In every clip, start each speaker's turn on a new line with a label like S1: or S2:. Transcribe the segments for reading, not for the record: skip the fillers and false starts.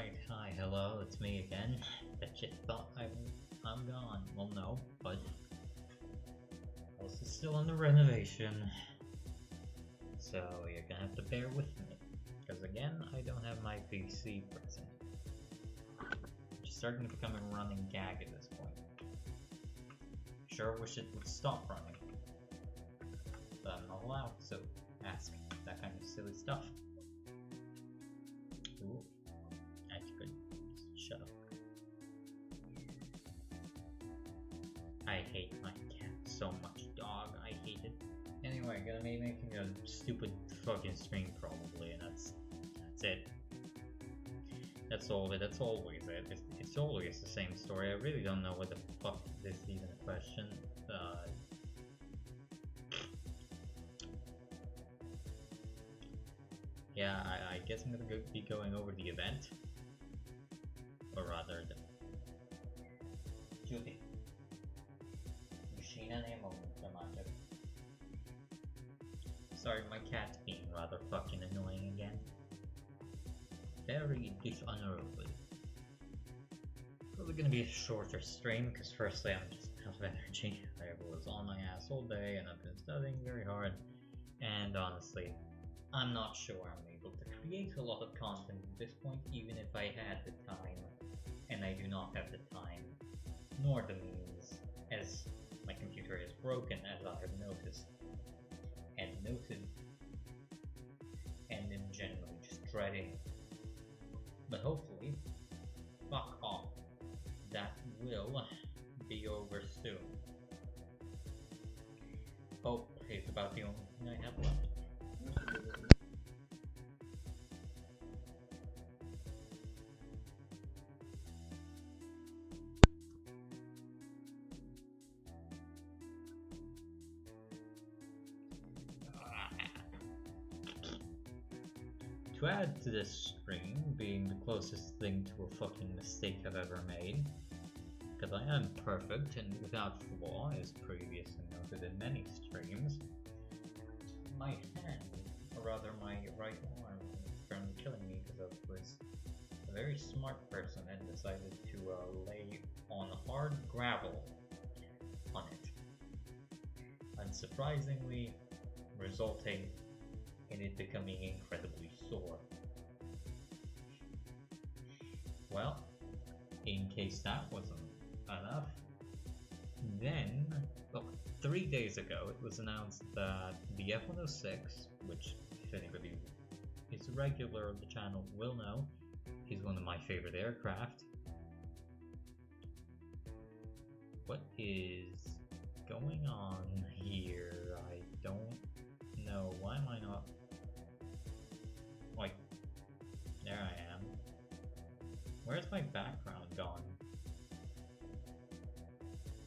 S1: Alright, hi, hello, it's me again. Bet you thought I'm gone. Well, no, but house is still under renovation. So you're gonna have to bear with me. Because again, I don't have my PC present. Which is starting to become a running gag at this point. Sure wish it would stop running. But I'm not allowed to ask that kind of silly stuff. Ooh. You could shut up. I hate my cat so much, dog. I hate it. Anyway, gonna be making a stupid fucking stream probably, and that's it. That's all of it. That's always it. It's always the same story. I really don't know what the fuck this is even a question. Yeah, I guess I'm gonna be going over the event. Or rather, the Judy. Machine and automatic. Sorry, my cat's being rather fucking annoying again. Very dishonorable. Probably gonna be a shorter stream, because firstly I'm just out of energy. I was on my ass all day and I've been studying very hard. And honestly, I'm not sure I'm able to create a lot of content at this point, even if I had the time. And I do not have the time, nor the means, as my computer is broken, as I have noticed, and noted, and in general just dreading. But hopefully, fuck off, that will be over soon. Hope is about the only thing I have left. To add to this stream being the closest thing to a fucking mistake I've ever made, because I am perfect and without flaw, as previously noted in many streams, my hand, or rather my right arm, is currently killing me because I was a very smart person and decided to lay on hard gravel on it, unsurprisingly resulting in it becoming incredibly sore. Well, in case that wasn't enough, then, look, 3 days ago it was announced that the F106, which if anybody is a regular of the channel will know, is one of my favorite aircraft. What is going on here? I don't know. Why am I not? Like, there I am. Where's my background gone?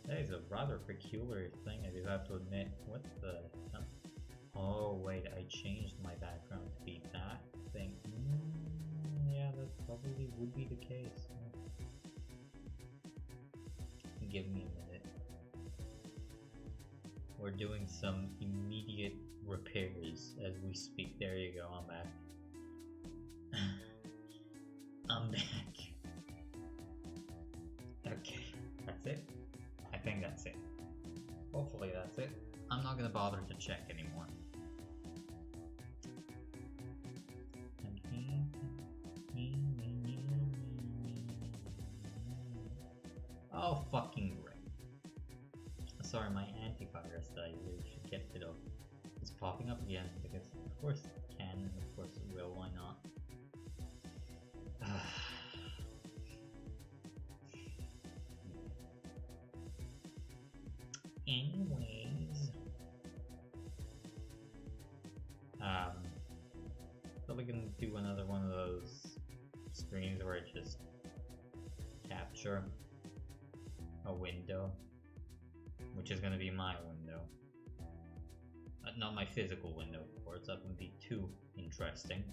S1: That is a rather peculiar thing, I do have to admit. What the hell? Oh wait, I changed my background to be that thing. Yeah, that probably would be the case. Give me a minute. We're doing some immediate repairs as we speak. There you go, I'm back. I'm back. Okay, that's it. I think that's it. Hopefully that's it. I'm not gonna bother to check anymore. Oh, fucking great. Sorry, my antivirus that I really should get rid of is popping up again because of course it can and of course it will, why not? Anyways, probably gonna do another one of those screens where I just capture a window, which is gonna be my window. Not my physical window, of course, that wouldn't be too interesting.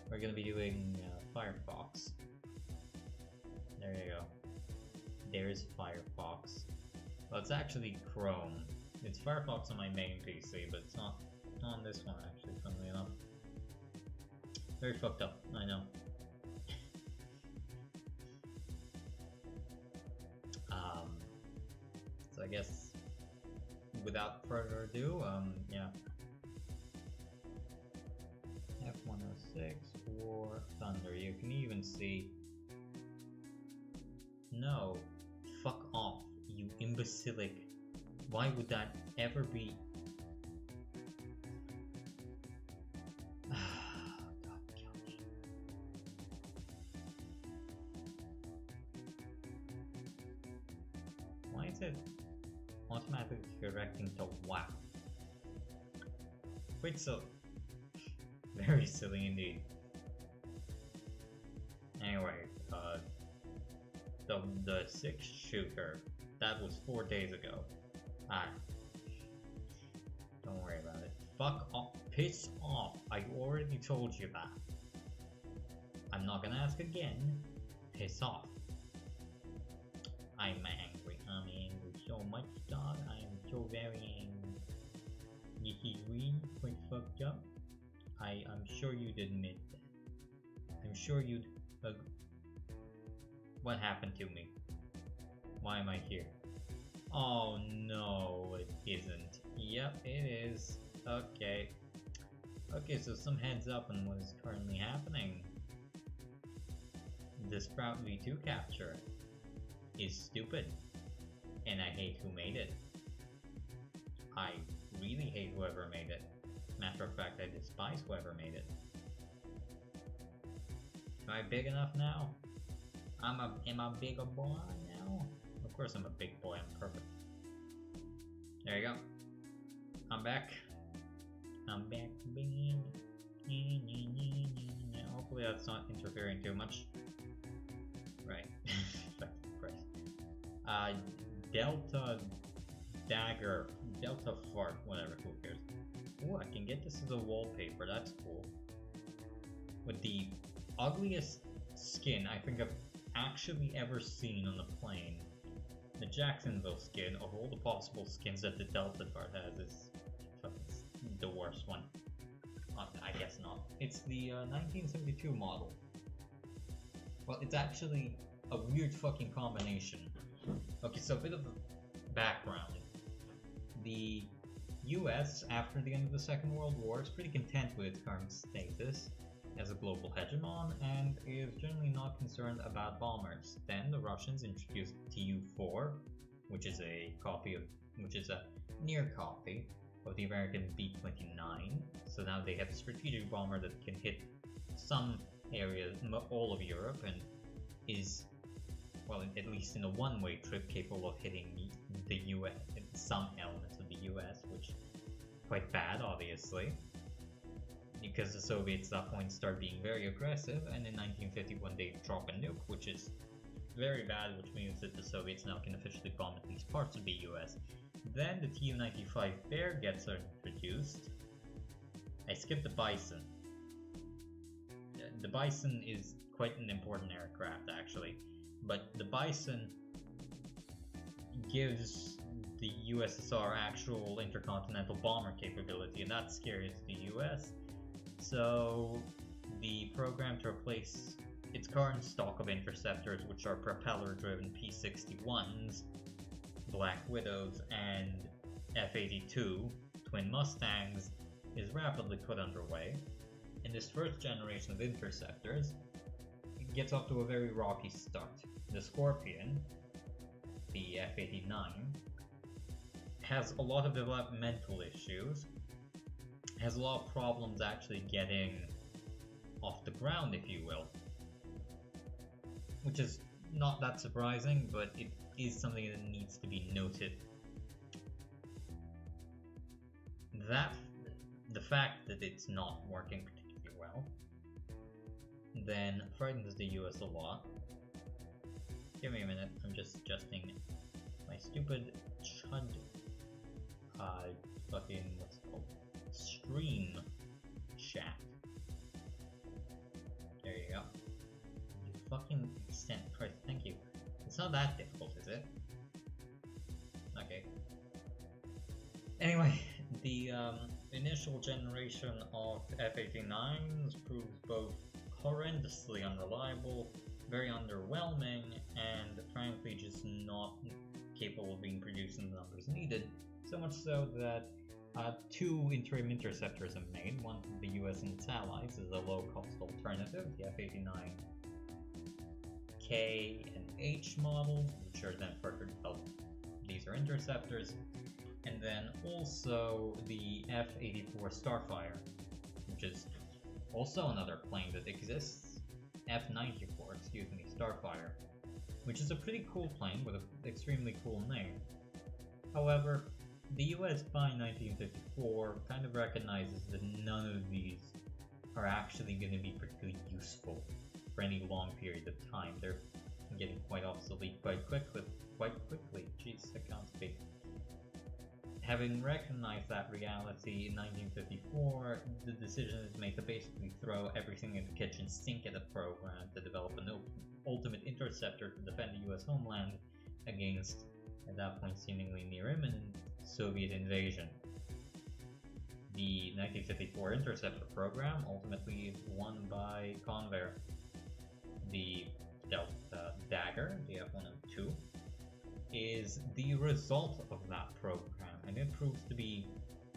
S1: We're gonna be doing Firefox. There you go. There's Firefox. Well, it's actually Chrome. It's Firefox on my main PC, but it's not on this one actually, funnily enough. Very fucked up, I know. I guess without further ado, yeah. F106 War Thunder. You can even see. No, fuck off, you imbecilic. Why would that ever be? Why is it automatically correcting to wow? Quite silly. Very silly indeed. Anyway, the 6th shooter, that was 4 days ago. Don't worry about it. Fuck off. Piss off. I already told you that. I'm not gonna ask again. Piss off. I'm angry. I'm angry so much, dog. I am so very angry. This is really quite fucked up. I'm sure you'd admit that. I'm sure you'd what happened to me? Why am I here? Oh no, it isn't. Yep, it is. Okay. Okay, so some heads up on what is currently happening. The Sprout V2 capture is stupid, and I hate who made it. I really hate whoever made it. Matter of fact, I despise whoever made it. Am I big enough now? Am I big a boy now? Of course I'm a big boy, I'm perfect. There you go. I'm back. I'm back, baby. Hopefully that's not interfering too much. Right. Delta Dagger, Delta Fart, whatever, who cares. Ooh, I can get this as a wallpaper, that's cool. With the ugliest skin I think I've actually ever seen on a plane. The Jacksonville skin, of all the possible skins that the Delta Fart has, is the worst one. I guess not. It's the 1972 model. Well, it's actually a weird fucking combination. Okay, so a bit of background. The US, after the end of the Second World War, is pretty content with its current status as a global hegemon and is generally not concerned about bombers. Then the Russians introduced Tu-4, which is a near copy of the American B-29. So now they have a strategic bomber that can hit some areas, all of Europe, and is, well, at least in a one-way trip, capable of hitting the US, some elements of the US, which is quite bad, obviously, because the Soviets at that point start being very aggressive, and in 1951 they drop a nuke, which is very bad, which means that the Soviets now can officially bomb at least parts of the US. Then the Tu-95 Bear gets introduced. I skipped the Bison. The Bison is quite an important aircraft, actually, but the Bison gives the USSR actual intercontinental bomber capability, and that scares the US. So the program to replace its current stock of interceptors, which are propeller-driven P-61s, Black Widows, and F-82 Twin Mustangs, is rapidly put underway. And this first generation of interceptors gets off to a very rocky start. The Scorpion, the F-89, has a lot of developmental issues, has a lot of problems actually getting off the ground, if you will. Which is not that surprising, but it is something that needs to be noted. The fact that it's not working particularly well then frightens the US a lot. Give me a minute, I'm just adjusting my stupid chud fucking, what's it called? Stream chat. There you go. You fucking extend, Christ, thank you. It's not that difficult, is it? Okay. Anyway, the initial generation of F-89s proves both horrendously unreliable, very underwhelming, and frankly just not capable of being produced in the numbers needed, so much so that 2 interim interceptors are made, one from the US and its allies as a low-cost alternative, the F-89K and H models, which are then further developed. These are interceptors, and then also the F-84 Starfire, which is also another plane that exists, F-94, excuse me, Starfire, which is a pretty cool plane with an extremely cool name. However, the US by 1954 kind of recognizes that none of these are actually going to be particularly useful for any long period of time. They're getting quite obsolete quite quickly. Jeez, I can't speak. Having recognized that reality in 1954, the decision is made to basically throw everything in the kitchen sink at the program to develop an ultimate interceptor to defend the US homeland against, at that point, seemingly near imminent Soviet invasion. The 1954 interceptor program ultimately is won by Convair. The Delta Dagger, the F102, is the result of that program, and it proves to be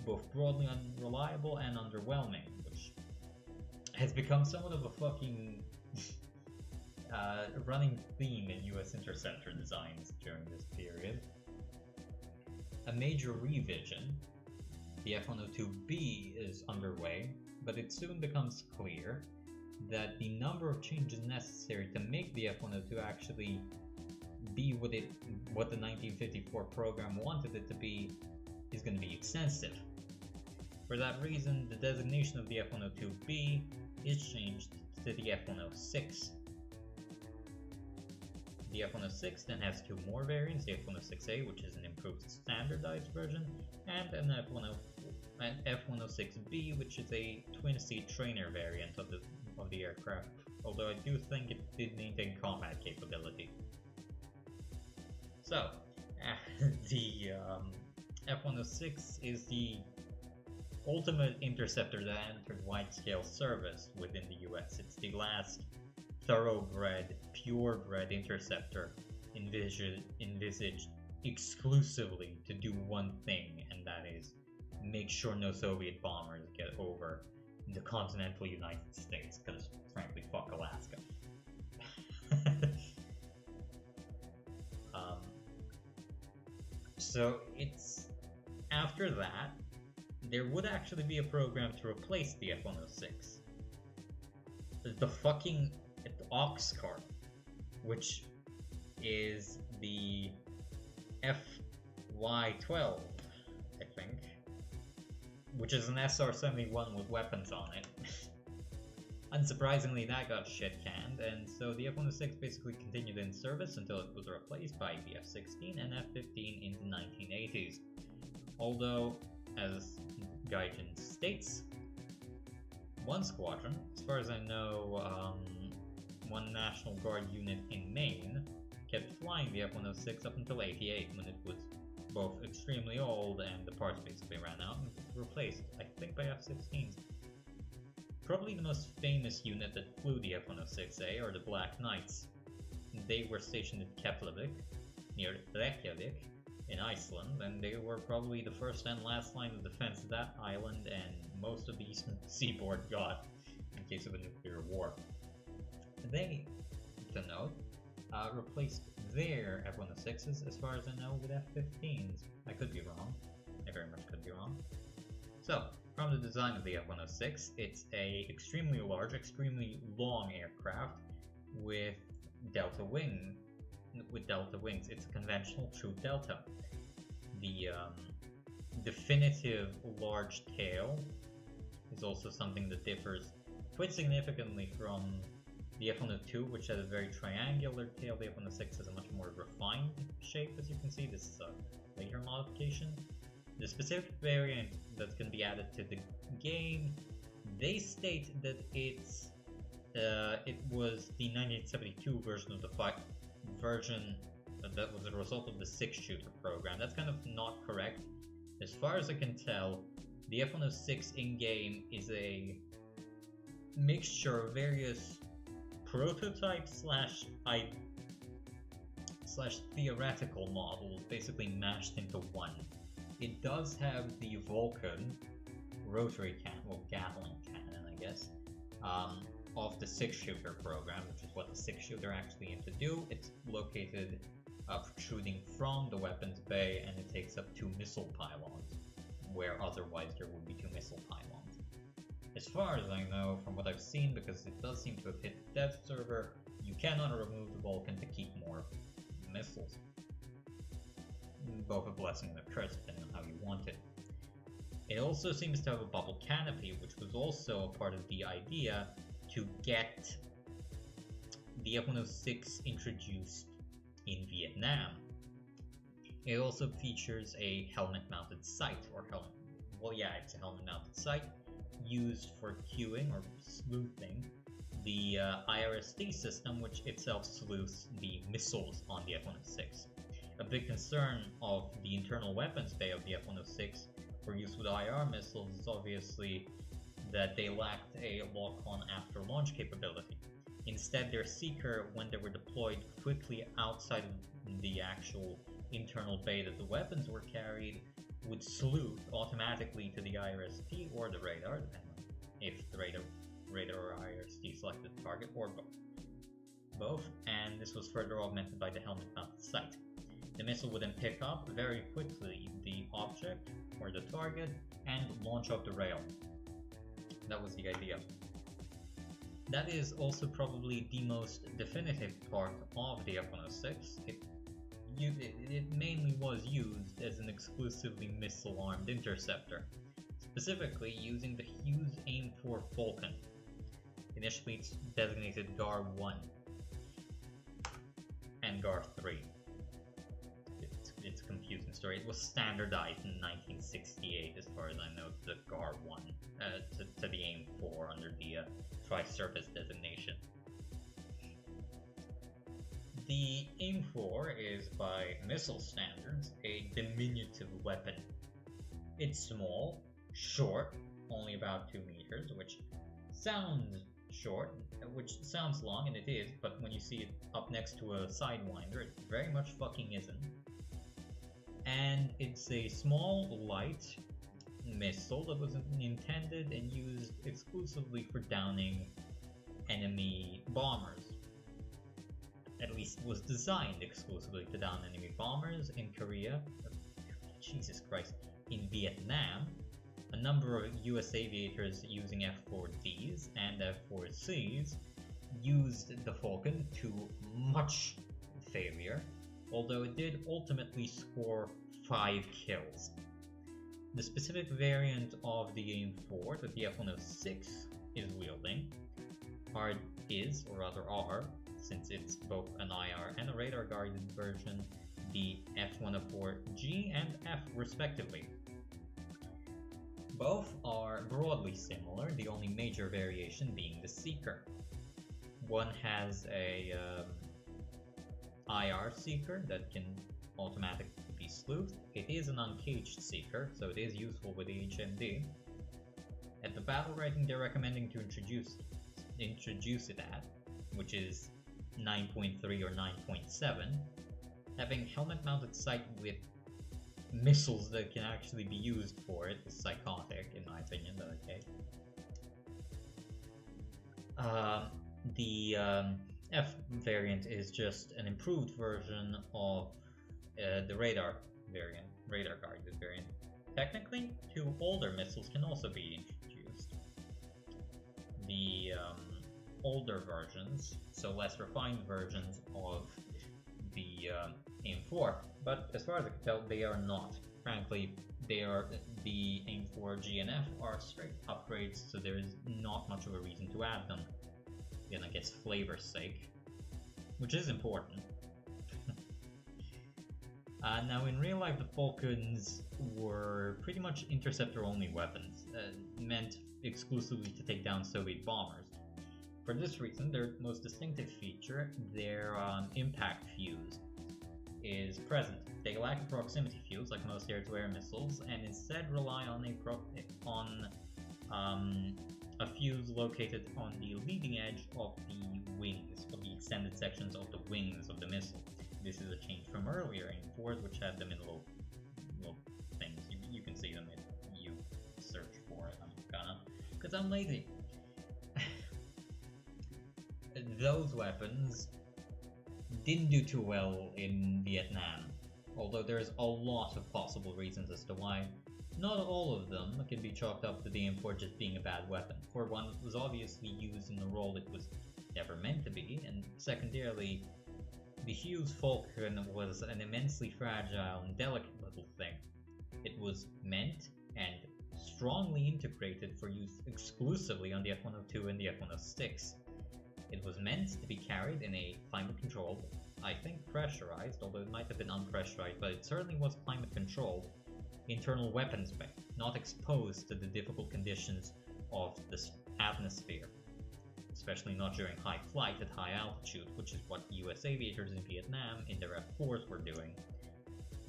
S1: both broadly unreliable and underwhelming, which has become somewhat of a fucking running theme in US interceptor designs during this period. A major revision, the F102B, is underway, but it soon becomes clear that the number of changes necessary to make the F102 actually be what the 1954 program wanted it to be is going to be extensive. For that reason, the designation of the F102B is changed to the F106. The F106 then has 2 more variants, the F106A, which is an improved standardized version, and an F106B, which is a twin-seat trainer variant of the aircraft, although I do think it did maintain combat capability. So, the F106 is the ultimate interceptor that entered wide-scale service within the US. It's the last thoroughbred, purebred interceptor envisaged exclusively to do one thing, and that is make sure no Soviet bombers get over the continental United States, because frankly, fuck Alaska. So it's after that, there would actually be a program to replace the F106. The fucking Oxcart, which is the FY-12, I think, which is an SR-71 with weapons on it. Unsurprisingly, that got shit-canned, and so the F-106 basically continued in service until it was replaced by the F-16 and F-15 in the 1980s. Although, as Gaijin states, one squadron, as far as I know, one National Guard unit in Maine, kept flying the F-106 up until '88, when it was both extremely old and the parts basically ran out and replaced, I think, by F-16s. Probably the most famous unit that flew the F-106A are the Black Knights. They were stationed at Keflavik, near Reykjavik, in Iceland, and they were probably the first and last line of defense that island and most of the eastern seaboard got in case of a nuclear war. They, to note, replaced their F-106s, as far as I know, with F-15s. I could be wrong. I very much could be wrong. So, from the design of the F-106, it's a extremely large, extremely long aircraft with delta wings. It's a conventional true delta. The definitive large tail is also something that differs quite significantly from the F-102, which has a very triangular tail. The F-106 has a much more refined shape, as you can see. This is a later modification. The specific variant that's going to be added to the game, they state that it was the 1972 version of the version that was a result of the 6-shooter program. That's kind of not correct. As far as I can tell, the F-106 in-game is a mixture of various prototypes / theoretical models basically mashed into one. It does have the Vulcan rotary cannon, well, Gatling cannon, I guess, of the 6-shooter program, which is what the 6-shooter actually aimed to do. It's located protruding from the weapons bay, and it takes up 2 missile pylons, where otherwise there would be 2 missile pylons. As far as I know, from what I've seen, because it does seem to have hit the dev server, you cannot remove the Vulcan to keep more missiles. Both a blessing and a curse, depending on how you want it. It also seems to have a bubble canopy, which was also a part of the idea to get the F106 introduced in Vietnam. It also features a helmet-mounted sight, or it's a helmet-mounted sight, used for queuing or sleuthing the IRST system, which itself sleuths the missiles on the F106. A big concern of the internal weapons bay of the F106 for use with IR missiles is obviously that they lacked a lock-on after-launch capability. Instead, their seeker, when they were deployed quickly outside of the actual internal bay that the weapons were carried, would sleuth automatically to the IRST or the radar, depending on if the radar or IRST selected the target, or both, and this was further augmented by the helmet-mounted sight. The missile would then pick up very quickly the object, or the target, and launch off the rail. That was the idea. That is also probably the most definitive part of the F106. It mainly was used as an exclusively missile-armed interceptor, specifically using the Hughes AIM-4 Falcon. Initially it's designated GAR-1 and GAR-3. It's a confusing story. It was standardized in 1968, as far as I know, to the GAR-1, to the AIM-4 under the tri-surface designation. The AIM-4 is, by missile standards, a diminutive weapon. It's small, short, only about 2 meters, which sounds short, which sounds long, and it is, but when you see it up next to a Sidewinder, it very much fucking isn't. And it's a small, light missile that was intended and used exclusively for downing enemy bombers. At least was designed exclusively to down enemy bombers in Korea, Jesus Christ, in Vietnam. A number of US aviators using F-4Ds and F-4Cs used the Falcon to much failure, although it did ultimately score 5 kills. The specific variant of the AIM-4 that the F106 is wielding are, since it's both an IR and a radar-guided version, the F104G and F respectively. Both are broadly similar, the only major variation being the seeker. One has a IR seeker that can automatically be sleuthed. It is an uncaged seeker, so it is useful with the HMD. At the battle rating they're recommending to introduce it at, which is 9.3 or 9.7, having helmet-mounted sight with missiles that can actually be used for it is psychotic, in my opinion, but okay. The F variant is just an improved version of the radar guarded variant. Technically, 2 older missiles can also be introduced. The older versions, so less refined versions of the AIM-4, but as far as I can tell, they are not. Frankly, the AIM-4 G and F are straight upgrades, so there is not much of a reason to add them. Again, I guess flavor's sake, which is important. Now, in real life, the Falcons were pretty much interceptor-only weapons, meant exclusively to take down Soviet bombers. For this reason, their most distinctive feature, their impact fuse, is present. They lack a proximity fuse, like most air-to-air missiles, and instead rely on a fuse located on the leading edge of the wings, of the extended sections of the wings of the missile. This is a change from earlier M4s, which had them in little things. You can see them if you search for it. I'm gonna, because I'm lazy. Those weapons didn't do too well in Vietnam, although there's a lot of possible reasons as to why. Not all of them can be chalked up to the M4 just being a bad weapon. For one, it was obviously used in the role it was never meant to be, and secondarily, the Hughes Falcon was an immensely fragile and delicate little thing. It was meant and strongly integrated for use exclusively on the F102 and the F106. It was meant to be carried in a climate-controlled, I think pressurized, although it might have been unpressurized, but it certainly was climate-controlled, internal weapons bay, not exposed to the difficult conditions of the atmosphere, especially not during high flight at high altitude, which is what US aviators in Vietnam in their F4s were doing.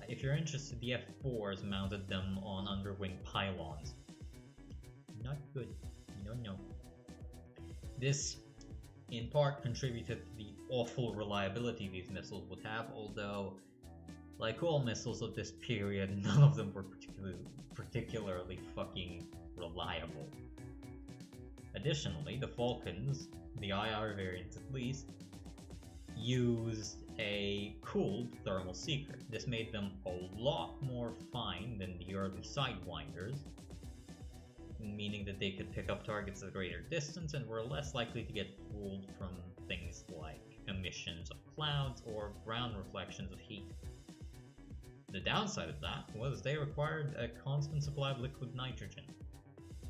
S1: If you're interested, the F4s mounted them on underwing pylons. Not good. No. This, in part, contributed to the awful reliability these missiles would have, although, like all missiles of this period, none of them were particularly fucking reliable. Additionally, the Falcons, the IR variants at least, used a cooled thermal seeker. This made them a lot more fine than the early Sidewinders, meaning that they could pick up targets at a greater distance and were less likely to get fooled from things like emissions of clouds or ground reflections of heat. The downside of that was they required a constant supply of liquid nitrogen.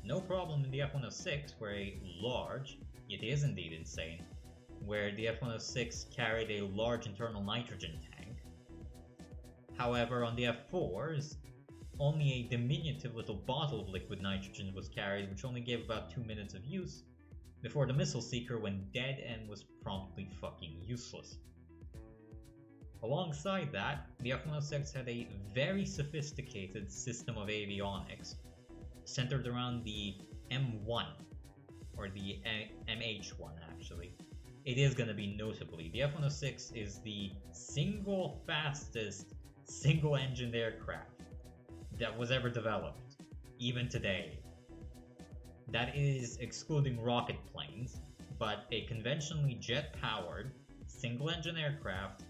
S1: No problem in the F106, where a large, it is indeed insane, where the F106 carried a large internal nitrogen tank. However, on the F4s, only a diminutive little bottle of liquid nitrogen was carried, which only gave about 2 minutes of use, before the missile seeker went dead and was promptly fucking useless. Alongside that, the F106 had a very sophisticated system of avionics, centered around the M1, or the MH1 actually. It is going to be notably, the F106 is the single fastest single-engined aircraft that was ever developed, even today. That is excluding rocket planes, but a conventionally jet-powered single-engine aircraft,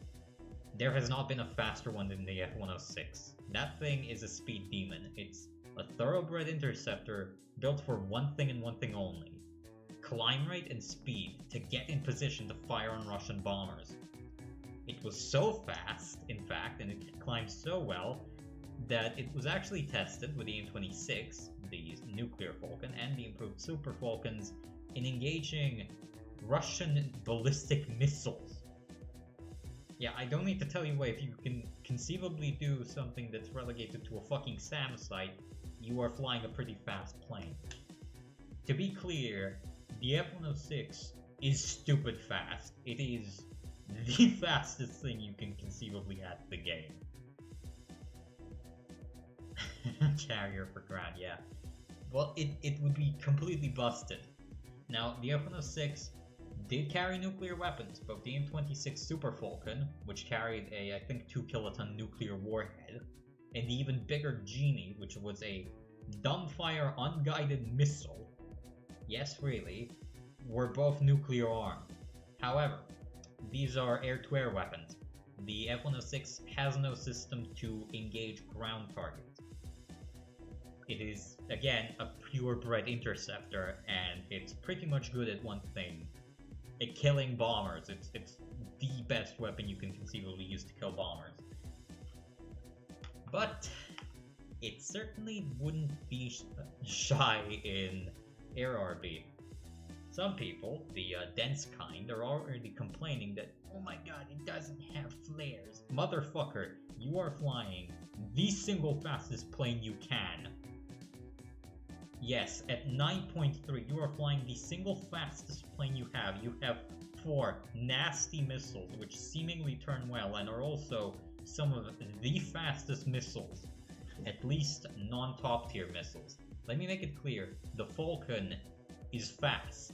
S1: there has not been a faster one than the F106. That thing is a speed demon. It's a thoroughbred interceptor built for one thing and one thing only: climb rate and speed to get in position to fire on Russian bombers. It was so fast, in fact, and it climbed so well, that it was actually tested with the M26, the nuclear Falcon, and the improved Super Falcons in engaging Russian ballistic missiles. Yeah, I don't need to tell you what, if you can conceivably do something that's relegated to a fucking SAM site, you are flying a pretty fast plane. To be clear, the F106 is stupid fast. It is the fastest thing you can conceivably add to the game. Carrier for ground, yeah. Well, it would be completely busted. Now, the F106 did carry nuclear weapons, both the M26 Super Falcon, which carried a, I think, 2 kiloton nuclear warhead, and the even bigger Genie, which was a dumbfire unguided missile, yes really, were both nuclear armed. However, these are air-to-air weapons. The F106 has no system to engage ground targets. It is, again, a purebred interceptor, and it's pretty much good at one thing: at killing bombers. It's the best weapon you can conceivably use to kill bombers. But it certainly wouldn't be shy in air RB. Some people, the dense kind, are already complaining that, oh my god, it doesn't have flares. Motherfucker, you are flying the single fastest plane you can. Yes, at 9.3, you are flying the single fastest plane you have. You have 4 nasty missiles, which seemingly turn well, and are also some of the fastest missiles. At least non-top tier missiles. Let me make it clear, the Falcon is fast.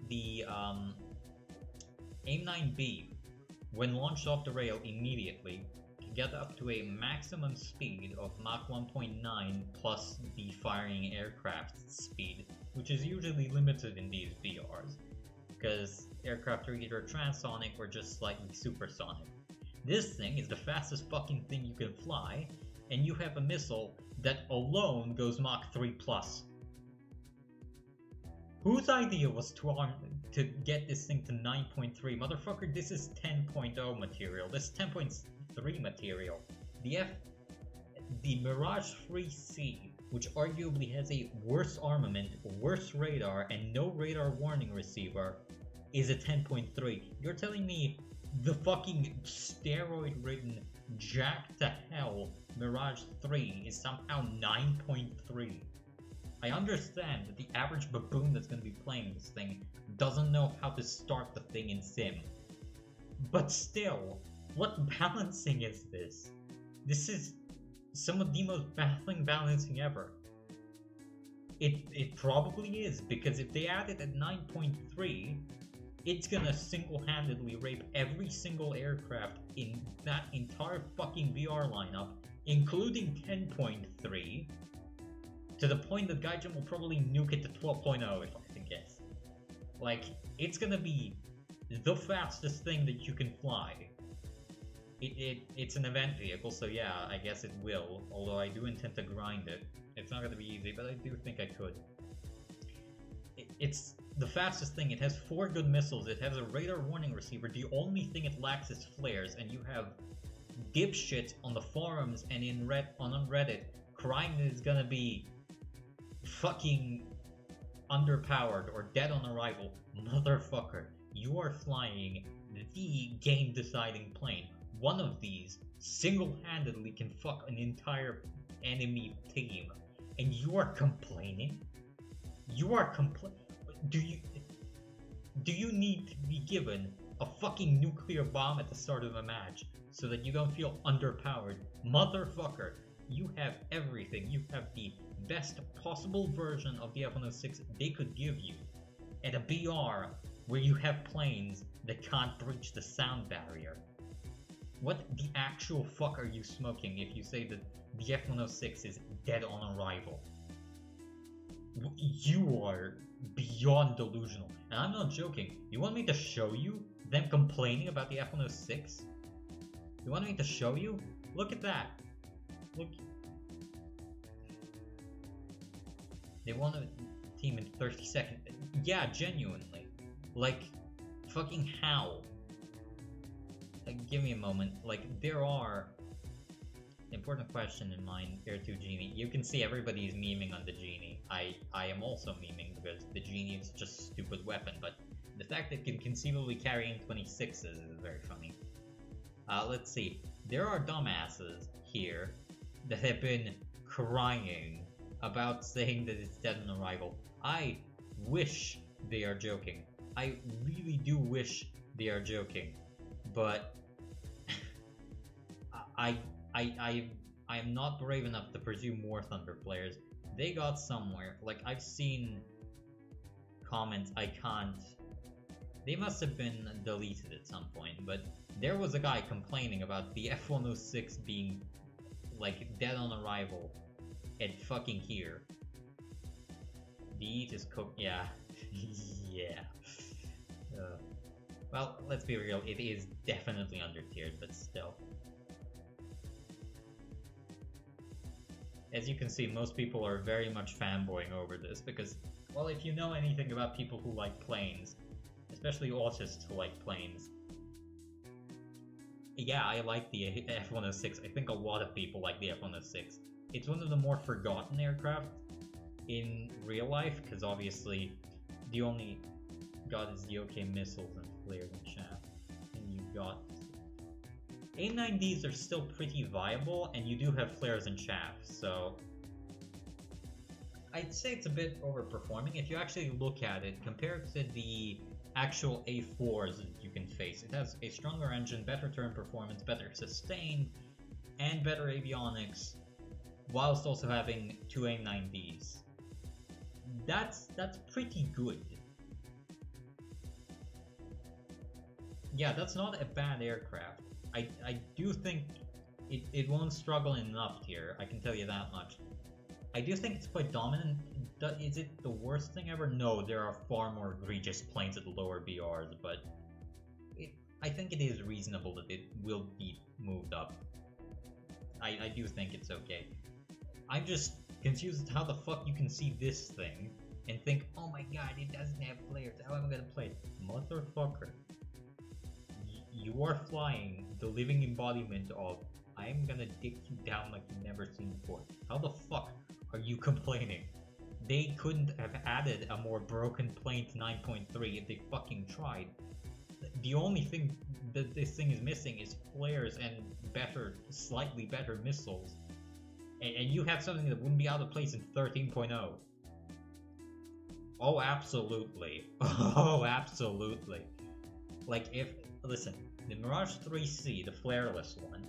S1: The AIM-9B when launched off the rail immediately, can get up to a maximum speed of Mach 1.9 plus the firing aircraft speed, which is usually limited in these VRs, because aircraft are either transonic or just slightly supersonic. This thing is the fastest fucking thing you can fly, and you have a missile that alone goes Mach 3 plus. Whose idea was to get this thing to 9.3? Motherfucker, this is 10.0 material. This is 10.3 material. The Mirage 3C, which arguably has a worse armament, worse radar, and no radar warning receiver, is a 10.3. You're telling me the fucking steroid-ridden, jacked to hell Mirage 3 is somehow 9.3? I understand that the average baboon that's going to be playing this thing doesn't know how to start the thing in Sim. But still, what balancing is this? This is some of the most baffling balancing ever. It probably is, because if they add it at 9.3, it's gonna single-handedly rape every single aircraft in that entire fucking VR lineup, including 10.3, to the point that Gaijin will probably nuke it to 12.0 if I had to guess. Like, it's gonna be the fastest thing that you can fly. It's an event vehicle, so yeah, I guess it will, although I do intend to grind it. It's not gonna be easy, but I do think I could. It's the fastest thing. It has 4 good missiles, it has a radar warning receiver, the only thing it lacks is flares, and you have dipshits on the forums and on Reddit crying that it's gonna be fucking underpowered or dead on arrival. Motherfucker, you are flying the game-deciding plane. One of these single-handedly can fuck an entire enemy team, and you are complaining? You are Do you need to be given a fucking nuclear bomb at the start of a match so that you don't feel underpowered? Motherfucker, you have everything. You have the best possible version of the F106 they could give you, and a BR where you have planes that can't breach the sound barrier. What the actual fuck are you smoking if you say that the F106 is dead on arrival? You are beyond delusional, and I'm not joking. You want me to show you them complaining about the F106? You want me to show you? Look at that. Look. They won a team in 30 seconds. Yeah, genuinely. Like, fucking how? Like, give me a moment. Like, there are... Important question in mind, Air 2 Genie. You can see everybody's memeing on the Genie. I am also memeing because the Genie is just a stupid weapon, but the fact that it can conceivably carry in 26s is very funny. Let's see. There are dumbasses here that have been crying about saying that it's dead on arrival. I wish they are joking. I really do wish they are joking, but I am not brave enough to pursue more Thunder players. They got somewhere. Like, I've seen comments I can't... They must have been deleted at some point, but there was a guy complaining about the F106 being, like, dead on arrival at fucking here. The eat is cooked. Yeah. Yeah. Well, let's be real. It is definitely under-tiered, but still. As you can see, most people are very much fanboying over this because, well, if you know anything about people who like planes, especially autists who like planes, yeah, I like the F106. I think a lot of people like the F106. It's one of the more forgotten aircraft in real life, because obviously the only got is the OK missiles and flares and chaff, and you got... A9Ds are still pretty viable, and you do have flares and chaff, so I'd say it's a bit overperforming. If you actually look at it, compared to the actual A4s that you can face, it has a stronger engine, better turn performance, better sustain, and better avionics, whilst also having 2 A9Ds. That's pretty good. Yeah, that's not a bad aircraft. I do think it won't struggle in an up tier, I can tell you that much. I do think it's quite dominant. Is it the worst thing ever? No, there are far more egregious planes at lower BRs, but I think it is reasonable that it will be moved up. I do think it's okay. I'm just confused how the fuck you can see this thing and think, oh my god, it doesn't have flares, how am I gonna play it? Motherfucker. You are flying the living embodiment of, I'm gonna dick you down like you've never seen before. How the fuck are you complaining? They couldn't have added a more broken plane to 9.3 if they fucking tried. The only thing that this thing is missing is flares and slightly better missiles. And you have something that wouldn't be out of place in 13.0. Oh, absolutely. Oh, absolutely. Like, listen, the Mirage 3C, the flareless one,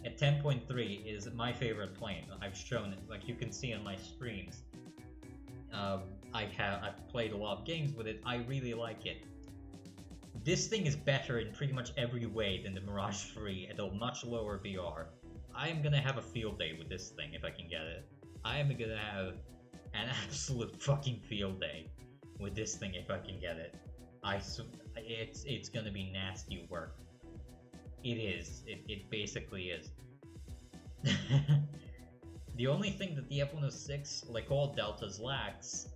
S1: at 10.3 is my favorite plane. I've shown it, like you can see on my streams. I've played a lot of games with it. I really like it. This thing is better in pretty much every way than the Mirage 3 at a much lower BR. I am gonna have a field day with this thing if I can get it. I am gonna have an absolute fucking field day with this thing if I can get it. It's gonna be nasty work. It is. It basically is. The only thing that the F106, like all Deltas, lacks,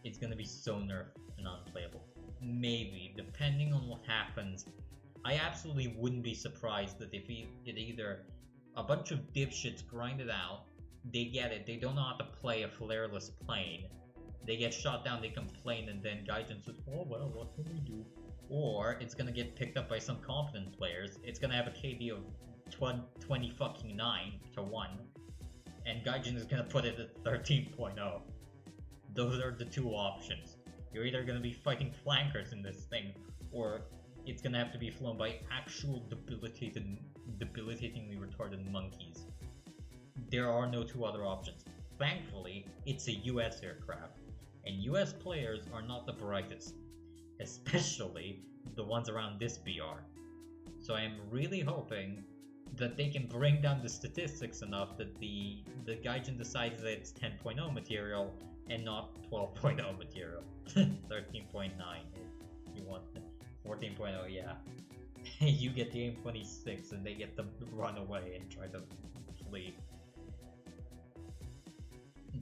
S1: it's gonna be so nerfed and unplayable. Maybe, depending on what happens. I absolutely wouldn't be surprised that if either a bunch of dipshits grind it out, they get it, they don't know how to play a flareless plane, they get shot down, they complain, and then Gaijin says, oh well, what can we do? Or it's gonna get picked up by some competent players, it's gonna have a KD of 20 fucking 9 to 1, and Gaijin is gonna put it at 13.0. Those are the two options. You're either gonna be fighting flankers in this thing, or it's gonna have to be flown by actual debilitatingly retarded monkeys. There are no two other options. Thankfully, it's a US aircraft, and US players are not the brightest, especially the ones around this BR. So I am really hoping that they can bring down the statistics enough that the Gaijin decides that it's 10.0 material and not 12.0 material. 13.9 if you want 14.0, yeah. You get the AIM-26 and they get to run away and try to flee.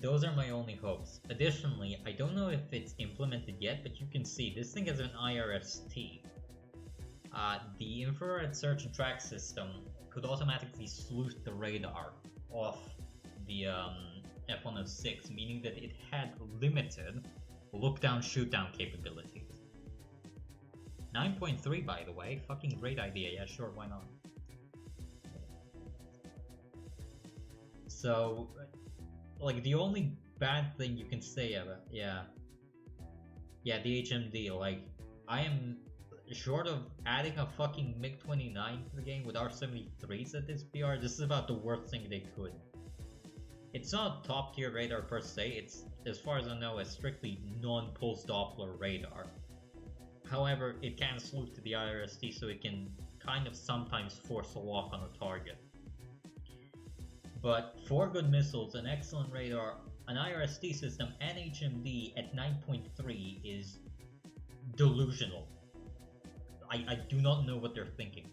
S1: Those are my only hopes. Additionally, I don't know if it's implemented yet, but you can see this thing has an IRST. The infrared search and track system could automatically sleuth the radar off the F106, meaning that it had limited look-down, shoot-down capabilities. 9.3, by the way, fucking great idea, yeah sure, why not? So, like, the only bad thing you can say about yeah, the HMD, like, I am short of adding a fucking MiG-29 to the game with R-73s at this BR, this is about the worst thing they could. It's not top tier radar per se, it's, as far as I know, a strictly non-pulse Doppler radar. However, it can sleuth to the IRST, so it can kind of sometimes force a lock on a target. But 4 good missiles, an excellent radar, an IRST system, and HMD at 9.3 is delusional. I do not know what they're thinking.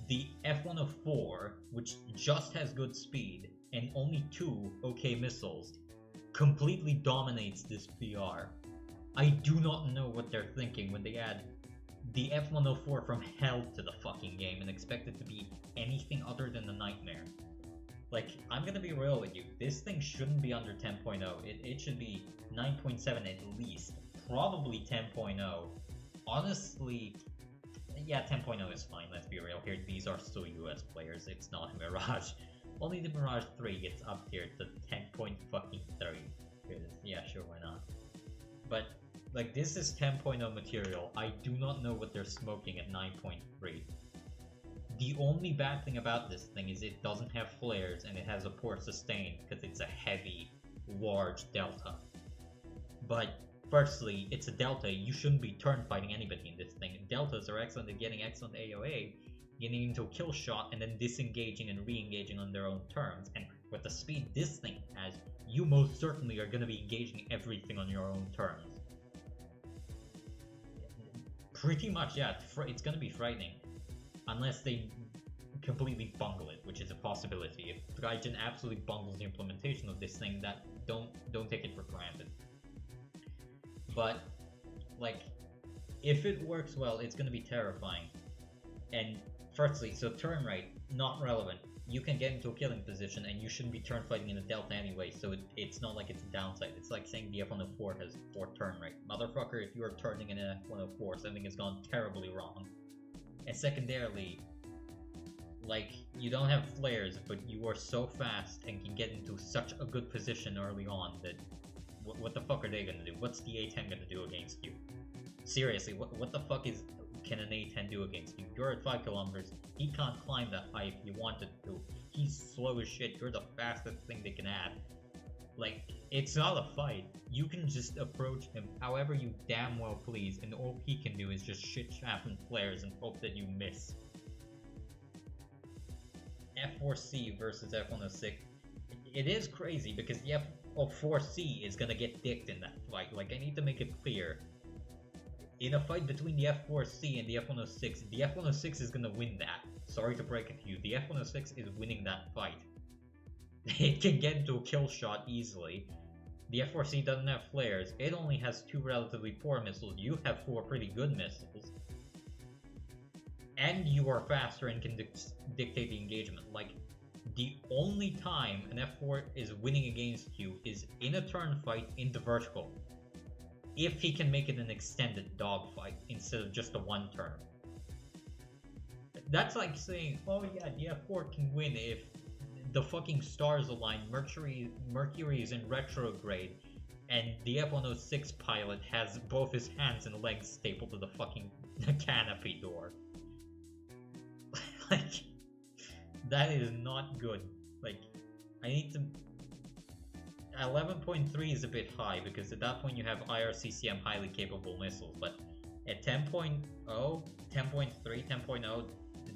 S1: The F104, which just has good speed, and only 2 okay missiles, completely dominates this BR. I do not know what they're thinking when they add the F104 from hell to the fucking game and expect it to be anything other than a nightmare. Like, I'm gonna be real with you, this thing shouldn't be under 10.0, it should be 9.7 at least, probably 10.0. Honestly, yeah, 10.0 is fine, let's be real here, these are still US players, it's not a Mirage. Only the Mirage 3 gets up here to 10.3. Yeah, sure, why not? But, like, this is 10.0 material, I do not know what they're smoking at 9.3. The only bad thing about this thing is it doesn't have flares and it has a poor sustain because it's a heavy, large delta. But Firstly, it's a Delta. You shouldn't be turn fighting anybody in this thing. Deltas are excellent at getting excellent AoA, getting into a kill shot, and then disengaging and re-engaging on their own terms. And with the speed this thing has, you most certainly are going to be engaging everything on your own terms. Pretty much, yeah. It's going to be frightening. Unless they completely bungle it, which is a possibility. If Gaijin absolutely bungles the implementation of this thing, that don't take it for granted. But, like, if it works well, it's going to be terrifying. And firstly, so turn rate, not relevant. You can get into a killing position, and you shouldn't be turn fighting in a Delta anyway, so it's not like it's a downside. It's like saying the F104 has 4 turn rate. Motherfucker, if you are turning in a F104, something has gone terribly wrong. And secondarily, like, you don't have flares, but you are so fast and can get into such a good position early on that what the fuck are they gonna do? What's the A10 gonna do against you? Seriously, what the fuck can an A10 do against you? You're at 5 kilometers, he can't climb that high if you wanted to. He's slow as shit, you're the fastest thing they can add. Like, it's not a fight. You can just approach him however you damn well please, and all he can do is just shit-chapping flares and hope that you miss. F4C versus F106. It is crazy because the F4C is gonna get dicked in that fight. Like, I need to make it clear. In a fight between the F4C and the F106 is gonna win that. Sorry to break it to you, the F106 is winning that fight. It can get into a kill shot easily. The F4C doesn't have flares. It only has 2 relatively poor missiles. You have 4 pretty good missiles. And you are faster and can dictate the engagement. Like, the only time an F4 is winning against you is in a turn fight in the vertical. If he can make it an extended dogfight instead of just a 1 turn. That's like saying, oh yeah, the F4 can win if the fucking stars align, Mercury is in retrograde, and the F106 pilot has both his hands and legs stapled to the fucking canopy door. Like, that is not good. Like, I need to... 11.3 is a bit high, because at that point you have IRCCM highly capable missiles, but at 10.0, 10.3, 10.0,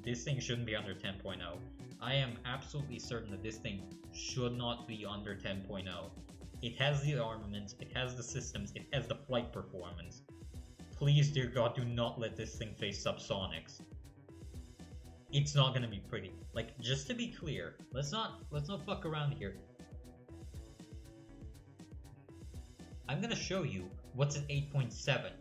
S1: this thing shouldn't be under 10.0. I am absolutely certain that this thing should not be under 10.0. It has the armaments, it has the systems, it has the flight performance. Please, dear God, do not let this thing face subsonics. It's not gonna be pretty. Like, just to be clear, let's not fuck around here. I'm gonna show you what's at 8.7.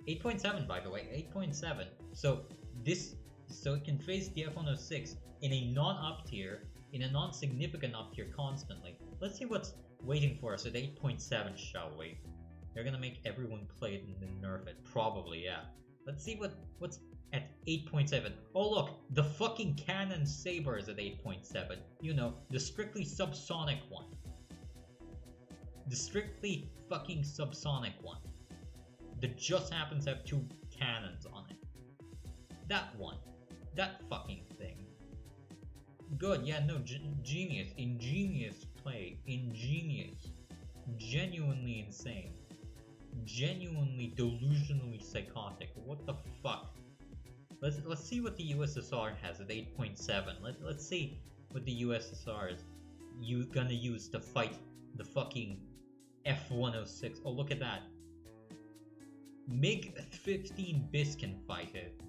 S1: 8.7, by the way, 8.7. So it can face the F106 in a non-up tier, in a non-significant up tier constantly. Let's see what's waiting for us at 8.7, shall we? They're gonna make everyone play it and then nerf it. Probably, yeah. Let's see what's at 8.7. Oh look, the fucking Cannon Saber is at 8.7. You know, the strictly subsonic one. The strictly fucking subsonic one. That just happens to have 2 cannons on it. That one. That fucking thing. Good, yeah, no, genius. Ingenious play. Ingenious. Genuinely insane. Genuinely delusionally psychotic. What the fuck? Let's see what the USSR has at 8.7. Let's see what the USSR is gonna use to fight the fucking F106. Oh, look at that. MiG-15 BIS can fight it.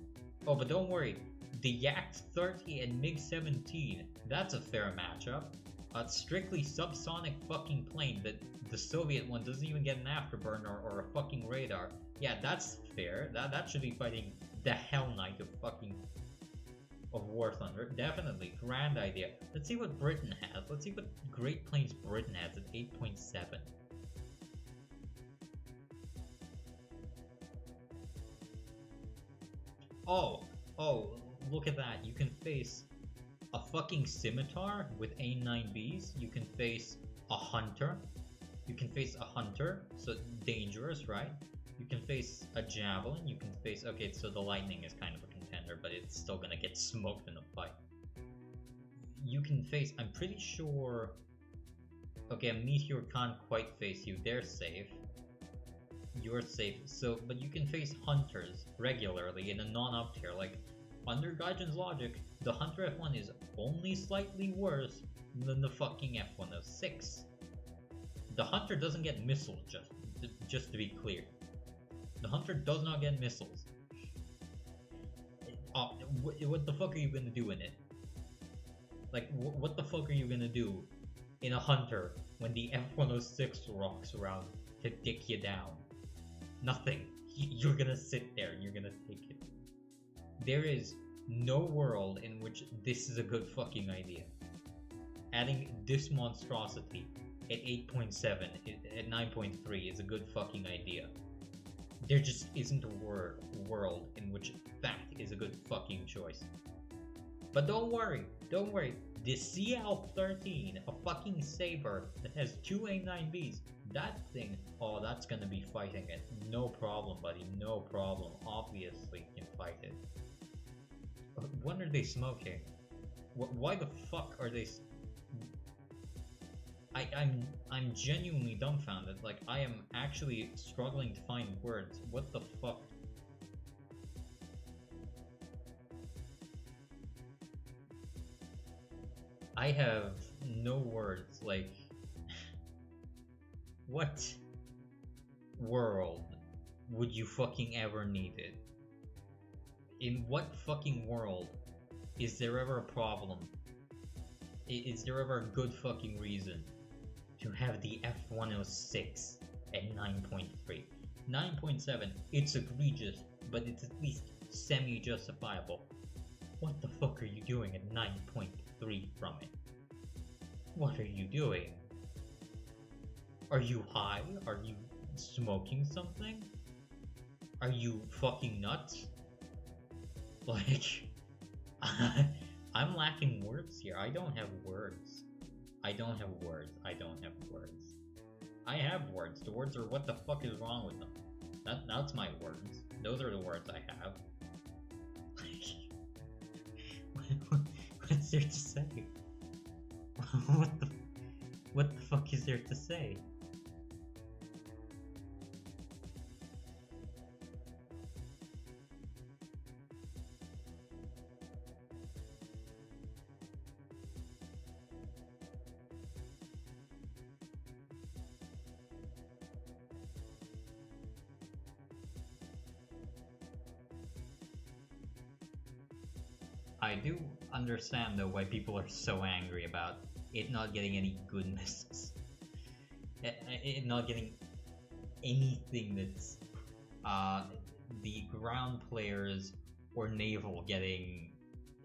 S1: Oh, but don't worry. The Yak-30 and MiG-17, that's a fair matchup. A strictly subsonic fucking plane that the Soviet one doesn't even get an afterburner or a fucking radar. Yeah, that's fair. That should be fighting the Hell Knight of War Thunder. Definitely. Grand idea. Let's see what Britain has. Let's see what Great Plains Britain has at 8.7. Oh, look at that. You can face a fucking Scimitar with A9Bs. You can face a Hunter. So dangerous, right? You can face a Javelin. You can face... Okay, so the Lightning is kind of a contender, but it's still gonna get smoked in a fight. You can face... I'm pretty sure... Okay, a Meteor can't quite face you. They're safe. you're safe. So, but you can face hunters regularly in a non-up tier. Like, under Gaijin's logic, the Hunter F1 is only slightly worse than the fucking F106. The Hunter doesn't get missiles, just to be clear. The Hunter does not get missiles. What the fuck are you gonna do in it? Like, what the fuck are you gonna do in a Hunter when the F106 rocks around to dick you down? Nothing. You're gonna sit there and you're gonna take it. There is no world in which this is a good fucking idea. Adding this monstrosity at 8.7, at 9.3 is a good fucking idea. There just isn't a world in which that is a good fucking choice. But don't worry, the CL13, a fucking saber that has 2 A9Bs, that thing, oh, that's gonna be fighting it. No problem, buddy, no problem. Obviously can fight it. When are they smoking? Why the fuck are they... I'm genuinely dumbfounded. Like, I am actually struggling to find words. What the fuck? I have no words. Like, what world would you fucking ever need it? In what fucking world is there ever a problem? Is there ever a good fucking reason to have the F106 at 9.3? 9.7, it's egregious, but it's at least semi-justifiable. What the fuck are you doing at 9.3 from it? What are you doing? Are you high? Are you smoking something? Are you fucking nuts? Like, I'm lacking words here. I don't have words. I don't have words. I don't have words. I have words. The words are what the fuck is wrong with them. That's my words. Those are the words I have. What's there to say? What the fuck is there to say? I do understand though why people are so angry about it not getting any good missiles. It not getting anything that's the ground players or naval getting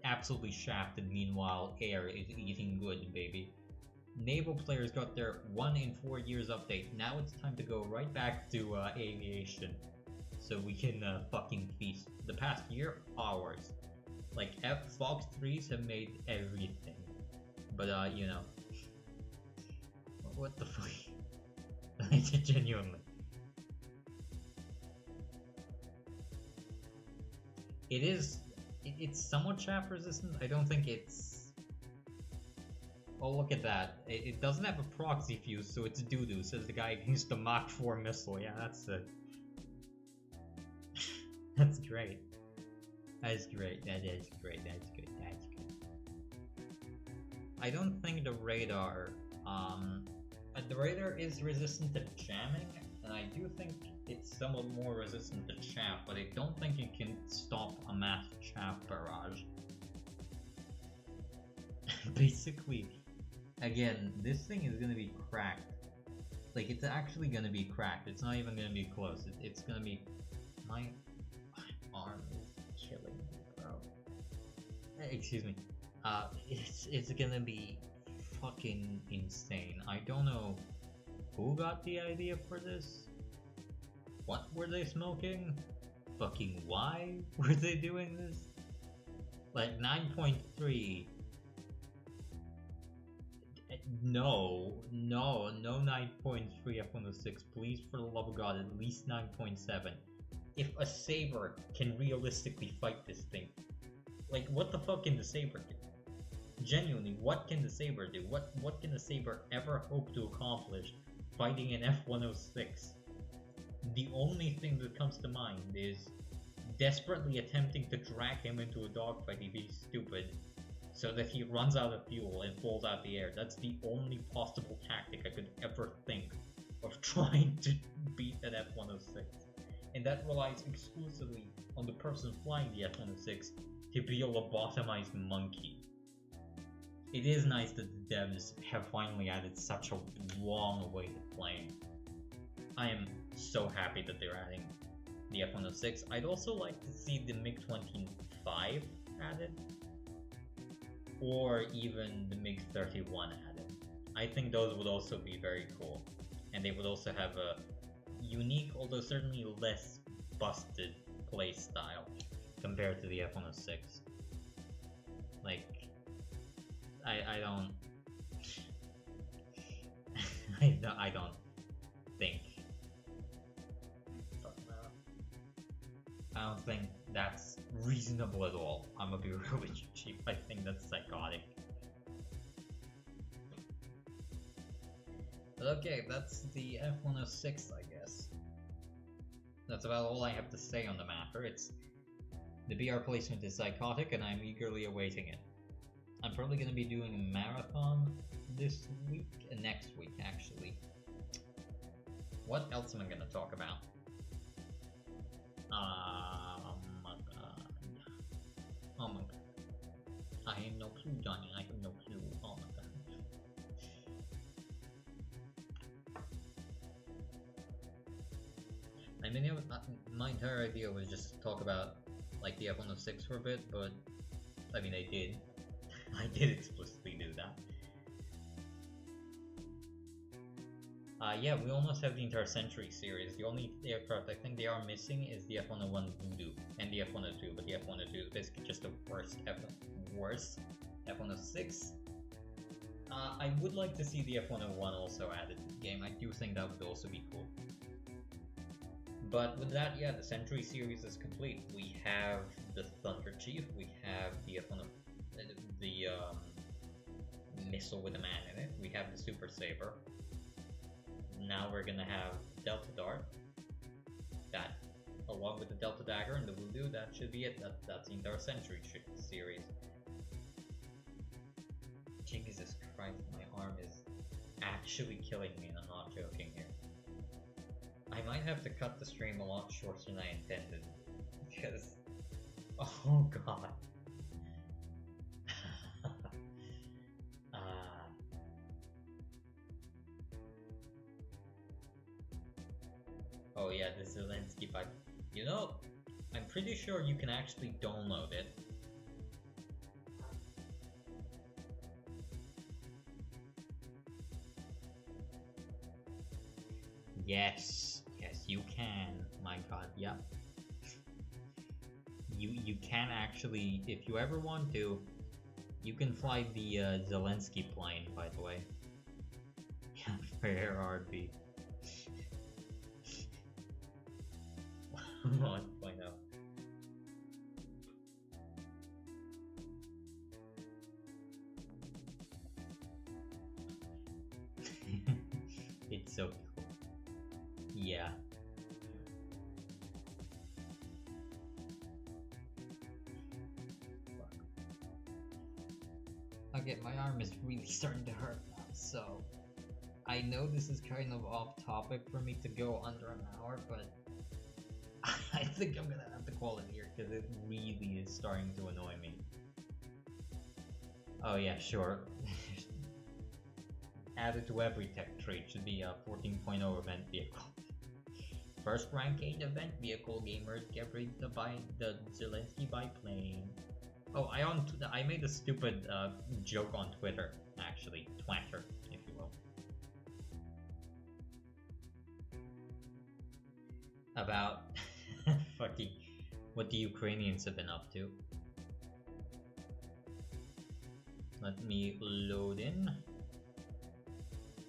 S1: absolutely shafted, meanwhile air is eating good, baby. Naval players got their 1 in 4 years update. Now it's time to go right back to aviation so we can fucking feast. The past year, ours. Like, Fox 3s have made everything. But, you know. What the fuck? Genuinely. It's somewhat chaff resistant. I don't think it's... Oh, look at that. It doesn't have a proxy fuse, so it's doo-doo, says the guy against the Mach 4 missile. Yeah, that's it. That's great. That's great, that is great, that's good, that's good. I don't think the radar is resistant to jamming, and I do think it's somewhat more resistant to chaff, but I don't think it can stop a mass chaff barrage. Basically, again, this thing is gonna be cracked. Like, it's actually gonna be cracked, it's not even gonna be close, it's gonna be... My arm is killing me, bro. Excuse me. It's gonna be fucking insane. I don't know who got the idea for this. What were they smoking? Fucking why were they doing this? Like 9.3. No 9.3 F106. Please, for the love of God, at least 9.7. If a saber can realistically fight this thing, like, what the fuck can the saber do? Genuinely, what can the saber do? What can the saber ever hope to accomplish fighting an F106? the only thing that comes to mind is desperately attempting to drag him into a dogfight if he's stupid, so that he runs out of fuel and falls out the air. That's the only possible tactic I could ever think of trying to beat an F106. And that relies exclusively on the person flying the F106 to be a lobotomized monkey. It is nice that the devs have finally added such a long way to playing. I am so happy that they're adding the F106. I'd also like to see the MiG-25 added, or even the MiG-31 added. I think those would also be very cool, and they would also have a unique, although certainly less busted play style compared to the F106. Like, I don't I don't think that's reasonable at all. I'm gonna be real with you, Chief. I think that's psychotic. But okay, that's the F106, I guess. That's about all I have to say on the matter. The BR placement is psychotic, and I'm eagerly awaiting it. I'm probably going to be doing a marathon this week, and next week, actually. What else am I going to talk about? Oh my god. Oh my god. I have no clue, Johnny. I have no clue. Oh my god. I mean, my entire idea was just to talk about, like, the F106 for a bit, but, I mean, I did. I did explicitly do that. Yeah, we almost have the entire Century series. The only aircraft I think they are missing is the F101 Voodoo and the F102, but the F102 is basically just the worst F106. I would like to see the F101 also added to the game. I do think that would also be cool. But with that, yeah, the Century series is complete. We have the Thunder Chief, we have the missile with a man in it, we have the Super Saber. Now we're gonna have Delta Dart. That, along with the Delta Dagger and the Voodoo, that should be it. That's the entire Century series. Jesus Christ, my arm is actually killing me, and I'm not joking here. I might have to cut the stream a lot shorter than I intended, because, oh god. Oh yeah, this is Zelensky pipe. You know, I'm pretty sure you can actually download it. Yes, you can. My god, yeah. You can actually, if you ever want to, you can fly the Zelensky plane, by the way. Yeah, fair RB. 1.0. It's so cool. Yeah. Okay, my arm is really starting to hurt now, so I know this is kind of off topic for me to go under an hour, but I think I'm gonna have to call it here because it really is starting to annoy me. Oh yeah, sure. Added to every tech trait should be a 14.0 event vehicle. First rank 8 event vehicle, gamers get ready to buy the Zelensky biplane. Oh, I made a stupid joke on Twitter, actually. Twatter, if you will. About fucking what the Ukrainians have been up to. Let me load in.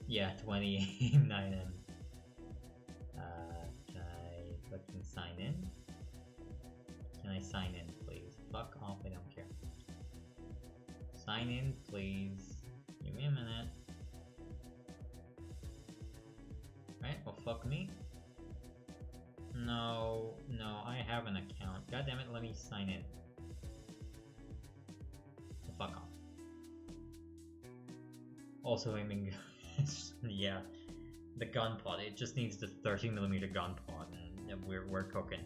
S1: Yeah, 29M. Can I fucking sign in? Can I sign in, please? Fuck off, I don't care. Sign in, please. Give me a minute. Right, well fuck me. No, I have an account. God damn it, let me sign in. Fuck off. Also aiming... yeah. The gun pod, it just needs the 30mm gun pod, and we're cooking.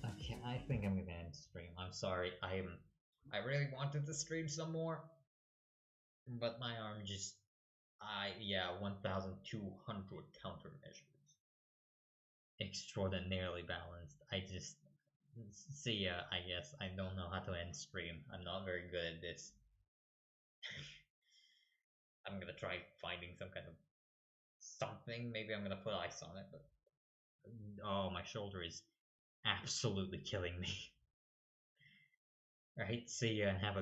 S1: Okay, I think I'm gonna end stream. I'm sorry, I really wanted to stream some more, but my arm just... yeah, 1,200 countermeasures. Extraordinarily balanced. I just... See ya, I guess. I don't know how to end stream. I'm not very good at this. I'm gonna try finding some kind of something. Maybe I'm gonna put ice on it, but... Oh, my shoulder is absolutely killing me. Alright, see ya and have a